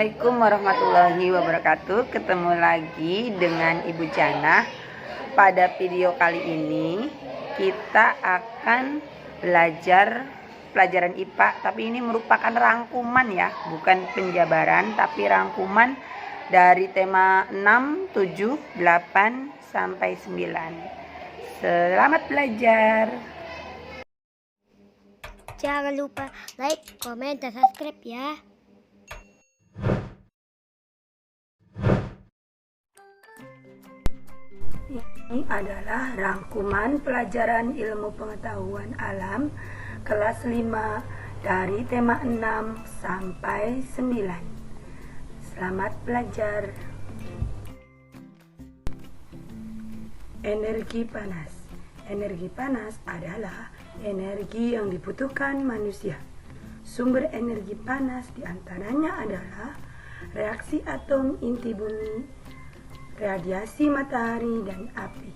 Assalamualaikum warahmatullahi wabarakatuh. Ketemu lagi dengan Ibu Jannah. Pada video kali ini kita akan belajar pelajaran IPA, tapi ini merupakan rangkuman ya, bukan penjabaran tapi rangkuman dari tema 6, 7, 8 sampai 9. Selamat belajar. Jangan lupa like, komen, dan subscribe ya. Ini adalah rangkuman pelajaran ilmu pengetahuan alam kelas 5 dari tema 6 sampai 9. Selamat belajar. Energi panas. Energi panas adalah energi yang dibutuhkan manusia. Sumber energi panas diantaranya adalah reaksi atom inti bumi, radiasi matahari dan api.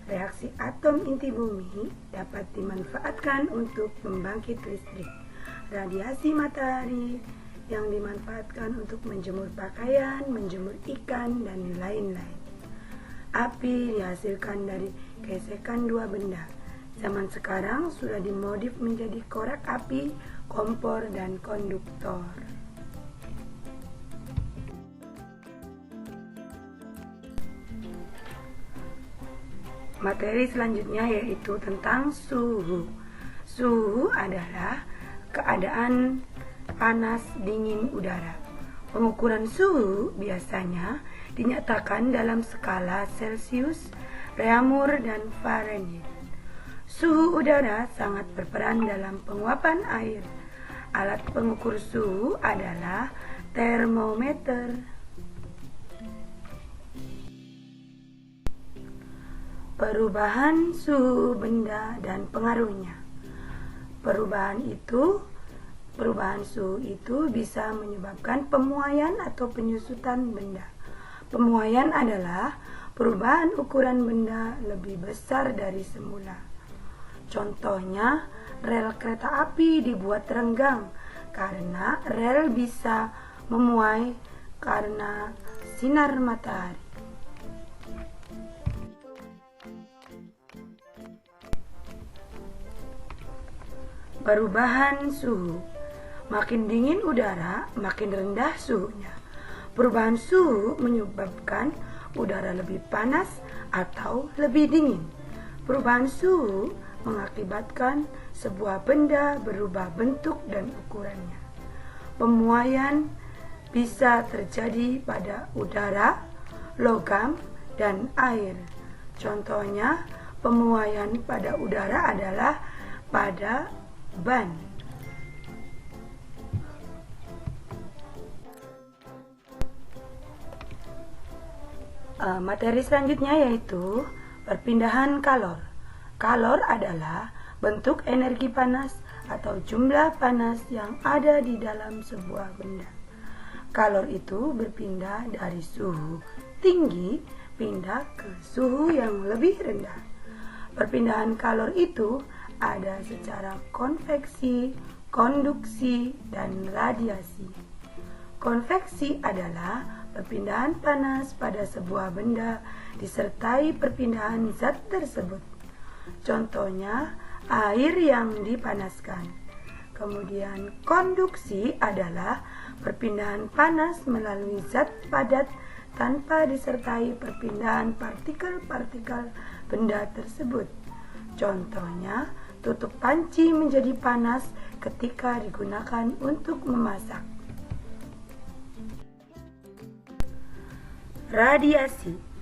Reaksi atom inti bumi dapat dimanfaatkan untuk membangkit listrik. Radiasi matahari yang dimanfaatkan untuk menjemur pakaian, menjemur ikan, dan lain-lain. Api dihasilkan dari gesekan dua benda. Zaman sekarang sudah dimodif menjadi korek api, kompor, dan konduktor. Materi selanjutnya yaitu tentang suhu. Suhu adalah keadaan panas dingin udara. Pengukuran suhu biasanya dinyatakan dalam skala Celcius, Reaumur, dan Fahrenheit. Suhu udara sangat berperan dalam penguapan air. Alat pengukur suhu adalah termometer. Perubahan suhu benda dan pengaruhnya. Perubahan suhu itu bisa menyebabkan pemuaian atau penyusutan benda. Pemuaian adalah perubahan ukuran benda lebih besar dari semula. Contohnya, rel kereta api dibuat renggang karena rel bisa memuai karena sinar matahari. Perubahan suhu. Makin dingin udara, makin rendah suhunya. Perubahan suhu menyebabkan udara lebih panas atau lebih dingin. Perubahan suhu mengakibatkan sebuah benda berubah bentuk dan ukurannya. Pemuaian bisa terjadi pada udara, logam, dan air. Contohnya, pemuaian pada udara adalah pada ban. Materi selanjutnya yaitu perpindahan kalor. Kalor adalah bentuk energi panas atau jumlah panas yang ada di dalam sebuah benda. Kalor itu berpindah dari suhu tinggi pindah ke suhu yang lebih rendah. Perpindahan kalor itu ada secara konveksi, konduksi, dan radiasi. Konveksi adalah perpindahan panas pada sebuah benda disertai perpindahan zat tersebut. Contohnya, air yang dipanaskan. Kemudian, konduksi adalah perpindahan panas melalui zat padat tanpa disertai perpindahan partikel-partikel benda tersebut. Contohnya, tutup panci menjadi panas ketika digunakan untuk memasak. Radiasi.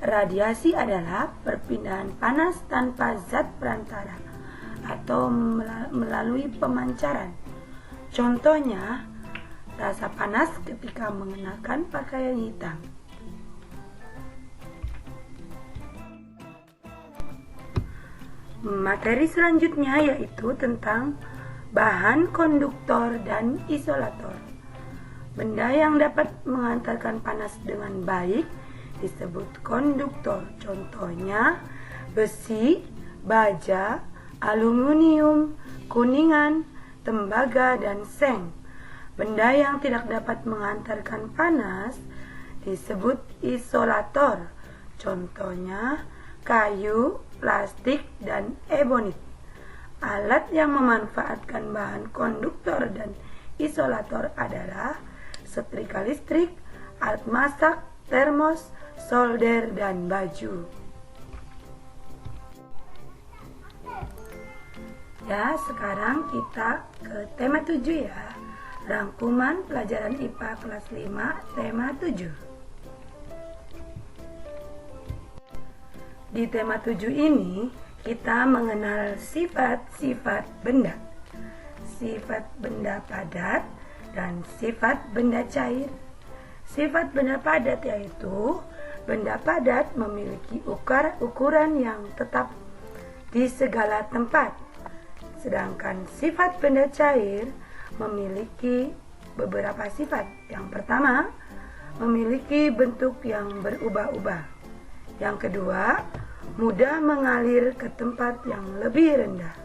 Radiasi adalah perpindahan panas tanpa zat perantara atau melalui pemancaran. Contohnya, rasa panas ketika mengenakan pakaian hitam. Materi selanjutnya yaitu tentang bahan konduktor dan isolator. Benda yang dapat mengantarkan panas dengan baik disebut konduktor. Contohnya besi, baja, aluminium, kuningan, tembaga, dan seng. Benda yang tidak dapat mengantarkan panas disebut isolator. Contohnya kayu, plastik, dan ebonit. Alat yang memanfaatkan bahan konduktor dan isolator adalah setrika listrik, alat masak, termos, solder, dan baju. Ya, sekarang kita ke tema 7 ya. Rangkuman pelajaran IPA kelas 5, tema 7. Di tema 7 ini, kita mengenal sifat-sifat benda. Sifat benda padat dan sifat benda cair. Sifat benda padat yaitu benda padat memiliki ukuran yang tetap di segala tempat. Sedangkan sifat benda cair memiliki beberapa sifat. Yang pertama, memiliki bentuk yang berubah-ubah. Yang kedua, mudah mengalir ke tempat yang lebih rendah.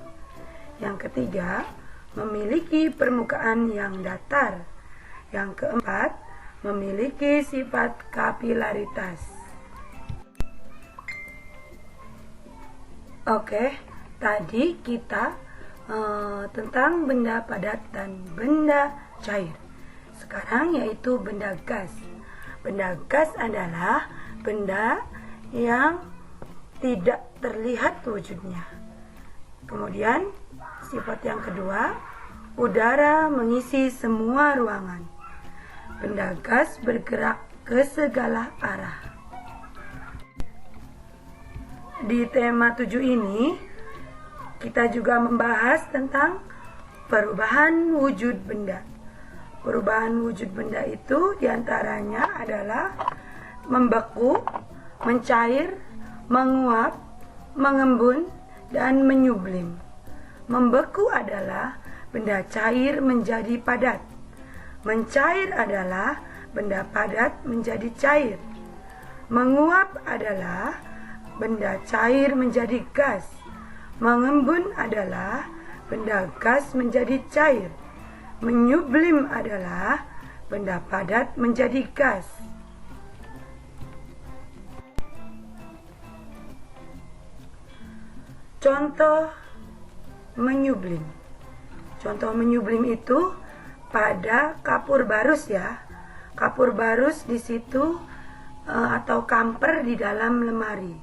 Yang ketiga, memiliki permukaan yang datar. Yang keempat, memiliki sifat kapilaritas. Oke, tadi kita tentang benda padat dan benda cair. Sekarang yaitu benda gas. Benda gas adalah benda yang tidak terlihat wujudnya. Kemudian sifat yang kedua, udara mengisi semua ruangan. Benda gas bergerak ke segala arah. Di tema 7 ini kita juga membahas tentang perubahan wujud benda. Perubahan wujud benda itu diantaranya adalah membeku, mencair, menguap, mengembun, dan menyublim. Membeku adalah benda cair menjadi padat. Mencair adalah benda padat menjadi cair. Menguap adalah benda cair menjadi gas. Mengembun adalah benda gas menjadi cair. Menyublim adalah benda padat menjadi gas. Contoh menyublim. Contoh menyublim itu pada kapur barus ya. Kapur barus di situ atau kamper di dalam lemari.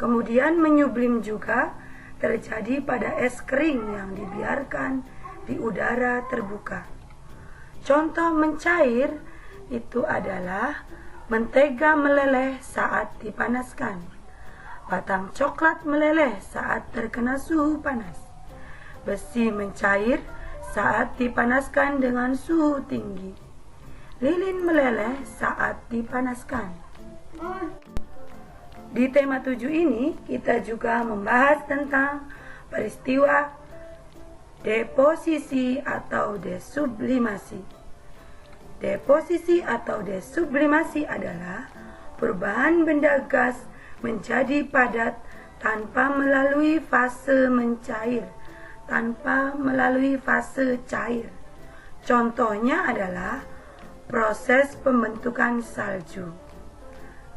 Kemudian menyublim juga terjadi pada es kering yang dibiarkan di udara terbuka. Contoh mencair itu adalah mentega meleleh saat dipanaskan. Batang coklat meleleh saat terkena suhu panas. Besi mencair saat dipanaskan dengan suhu tinggi. Lilin meleleh saat dipanaskan. Di tema 7 ini kita juga membahas tentang peristiwa deposisi atau desublimasi. Deposisi atau desublimasi adalah perubahan benda gas menjadi padat tanpa melalui fase mencair, tanpa melalui fase cair. Contohnya adalah proses pembentukan salju.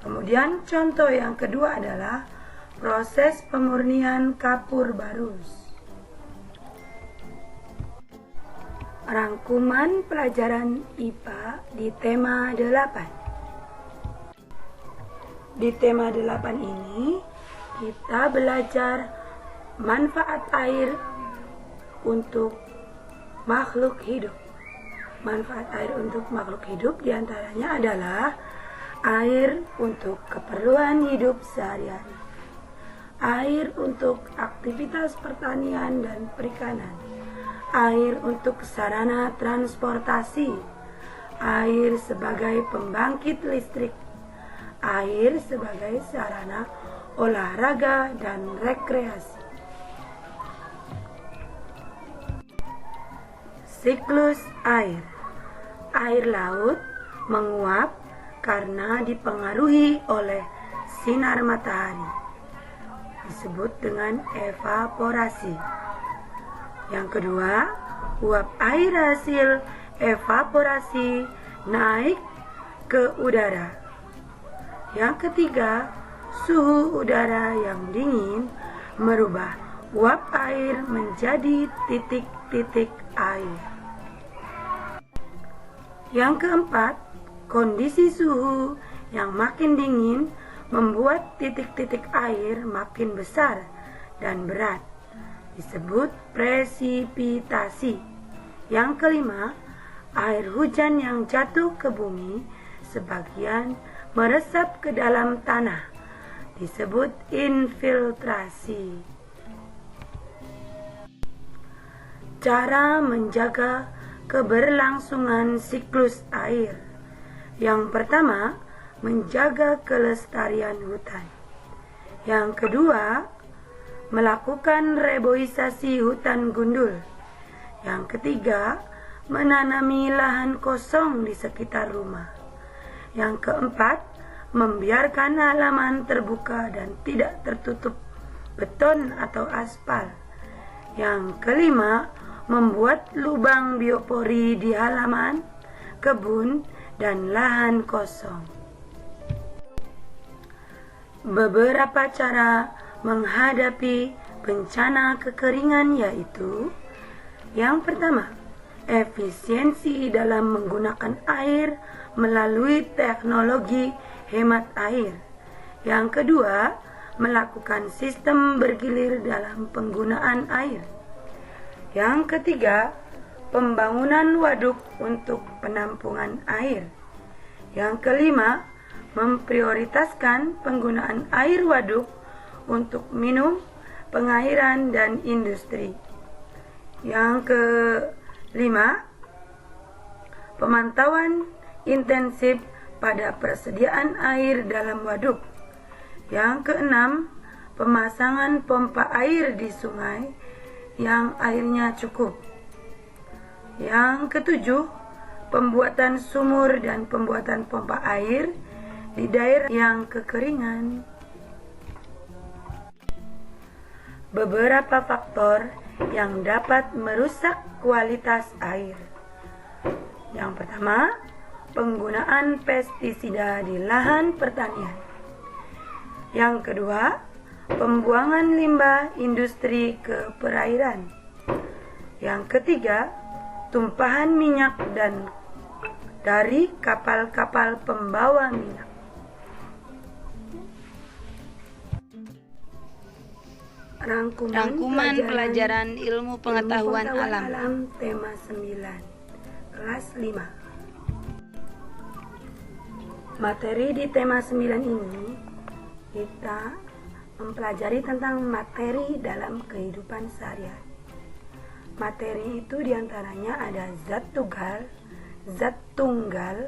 Kemudian contoh yang kedua adalah proses pemurnian kapur barus. Rangkuman pelajaran IPA di tema 8. Di tema 8 ini kita belajar manfaat air untuk makhluk hidup. Manfaat air untuk makhluk hidup diantaranya adalah air untuk keperluan hidup sehari-hari, air untuk aktivitas pertanian dan perikanan, air untuk sarana transportasi, air sebagai pembangkit listrik, air sebagai sarana olahraga dan rekreasi. Siklus air. Air laut menguap karena dipengaruhi oleh sinar matahari. Disebut dengan evaporasi. Yang kedua, uap air hasil evaporasi naik ke udara. Yang ketiga, suhu udara yang dingin merubah uap air menjadi titik-titik air. Yang keempat, kondisi suhu yang makin dingin membuat titik-titik air makin besar dan berat, disebut presipitasi. Yang kelima, air hujan yang jatuh ke bumi sebagian meresap ke dalam tanah, disebut infiltrasi. Cara menjaga keberlangsungan siklus air. Yang pertama, menjaga kelestarian hutan. Yang kedua, melakukan reboisasi hutan gundul. Yang ketiga, menanami lahan kosong di sekitar rumah. Yang keempat, membiarkan halaman terbuka dan tidak tertutup beton atau aspal. Yang kelima, membuat lubang biopori di halaman, kebun, dan lahan kosong. Beberapa cara menghadapi bencana kekeringan yaitu: yang pertama, efisiensi dalam menggunakan air melalui teknologi hemat air. Yang kedua, melakukan sistem bergilir dalam penggunaan air. Yang ketiga, pembangunan waduk untuk penampungan air. Yang kelima, memprioritaskan penggunaan air waduk untuk minum, pengairan, dan industri. Yang kelima, pemantauan intensif pada persediaan air dalam waduk. Yang keenam, pemasangan pompa air di sungai yang airnya cukup. Yang ketujuh, pembuatan sumur dan pembuatan pompa air di daerah yang kekeringan. Beberapa faktor yang dapat merusak kualitas air. Yang pertama, penggunaan pestisida di lahan pertanian. Yang kedua, pembuangan limbah industri ke perairan. Yang ketiga, tumpahan minyak dan dari kapal-kapal pembawa minyak. Rangkuman pelajaran ilmu pengetahuan alam. Tema 9, kelas 5. Materi di tema 9 ini kita mempelajari tentang materi dalam kehidupan sehari-hari. Materi itu diantaranya ada zat tunggal,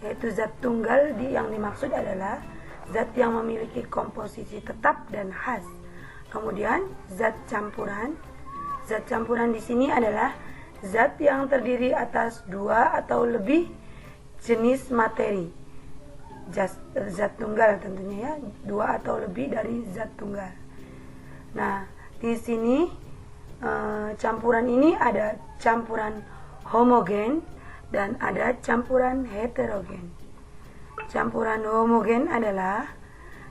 yaitu zat tunggal yang dimaksud adalah zat yang memiliki komposisi tetap dan khas. Kemudian zat campuran. Zat campuran di sini adalah zat yang terdiri atas 2 atau lebih jenis materi. Zat tunggal tentunya ya, 2 atau lebih dari zat tunggal. Nah, di sini campuran ini ada campuran homogen dan ada campuran heterogen. Campuran homogen adalah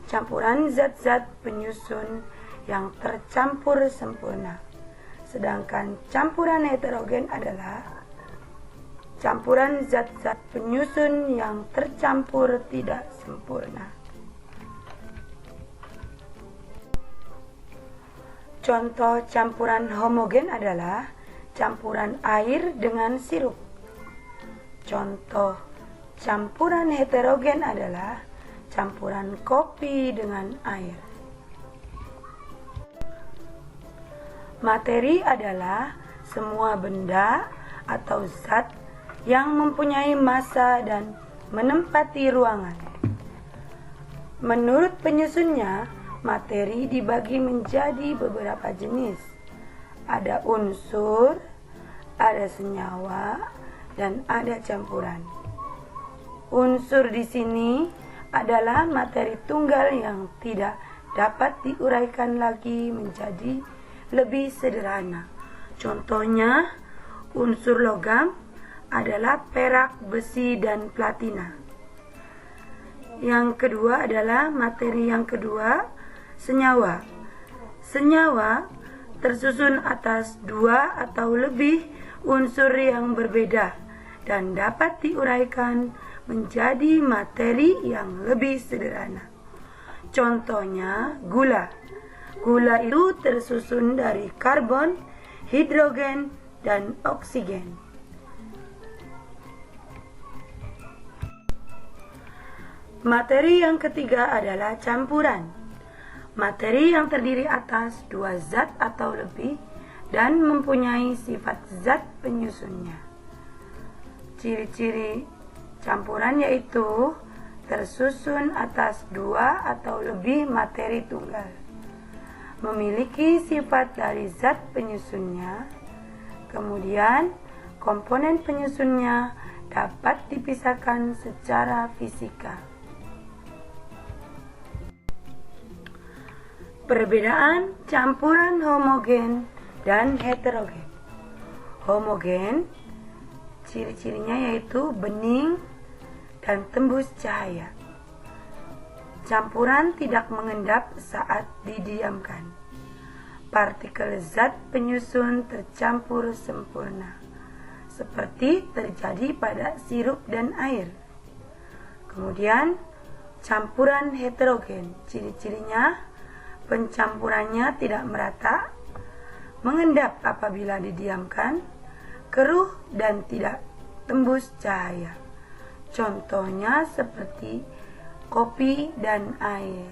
campuran zat-zat penyusun yang tercampur sempurna. Sedangkan campuran heterogen adalah campuran zat-zat penyusun yang tercampur tidak sempurna. Contoh campuran homogen adalah campuran air dengan sirup. Contoh campuran heterogen adalah campuran kopi dengan air. Materi adalah semua benda atau zat yang mempunyai massa dan menempati ruangan. Menurut penyusunnya, materi dibagi menjadi beberapa jenis. Ada unsur, ada senyawa, dan ada campuran. Unsur di sini adalah materi tunggal yang tidak dapat diuraikan lagi menjadi lebih sederhana. Contohnya, unsur logam adalah perak, besi, dan platina. Yang kedua adalah materi yang kedua, senyawa. Senyawa tersusun atas 2 atau lebih unsur yang berbeda dan dapat diuraikan menjadi materi yang lebih sederhana. Contohnya gula. Gula itu tersusun dari karbon, hidrogen, dan oksigen. Materi yang ketiga adalah campuran. Materi yang terdiri atas 2 zat atau lebih dan mempunyai sifat zat penyusunnya. Ciri-ciri campuran yaitu tersusun atas 2 atau lebih materi tunggal, memiliki sifat dari zat penyusunnya, kemudian komponen penyusunnya dapat dipisahkan secara fisika. Perbedaan campuran homogen dan heterogen. Homogen ciri-cirinya yaitu bening dan tembus cahaya. Campuran tidak mengendap saat didiamkan. Partikel zat penyusun tercampur sempurna, seperti terjadi pada sirup dan air. Kemudian, campuran heterogen, ciri-cirinya pencampurannya tidak merata, mengendap apabila didiamkan, keruh dan tidak tembus cahaya. Contohnya seperti kopi dan air.